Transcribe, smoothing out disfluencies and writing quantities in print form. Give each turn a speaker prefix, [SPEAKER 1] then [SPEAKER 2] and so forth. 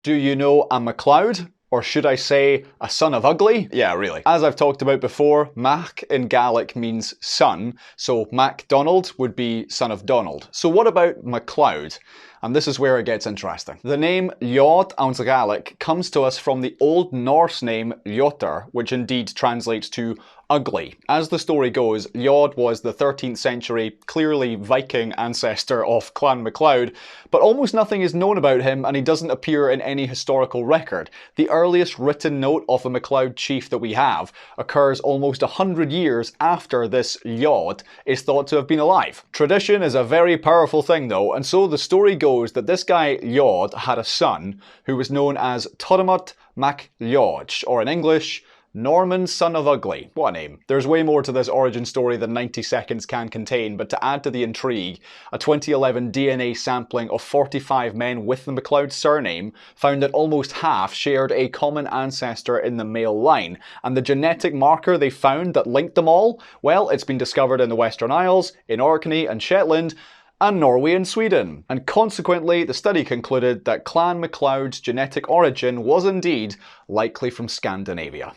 [SPEAKER 1] Do you know a MacLeod? Or should I say, a son of ugly? Yeah, really. As I've talked about before, Mac in Gaelic means son, so MacDonald would be son of Donald. So what about MacLeod? And this is where it gets interesting. The name Ljóð in Gaelic comes to us from the Old Norse name Ljótar, which indeed translates to ugly. As the story goes, Ljóð was the 13th century, clearly Viking ancestor of Clan MacLeod, but almost nothing is known about him and he doesn't appear in any historical record. The earliest written note of a MacLeod chief that we have occurs almost 100 years after this Ljóð is thought to have been alive. Tradition is a very powerful thing though, and so the story goes that this guy Ljóð had a son who was known as Tormod MacLeod, or in English, Norman Son of Ugly. What a name. There's way more to this origin story than 90 seconds can contain, but to add to the intrigue, a 2011 DNA sampling of 45 men with the MacLeod surname found that almost half shared a common ancestor in the male line, and the genetic marker they found that linked them all, well, it's been discovered in the Western Isles, in Orkney and Shetland, and Norway and Sweden. And consequently, the study concluded that Clan MacLeod's genetic origin was indeed likely from Scandinavia.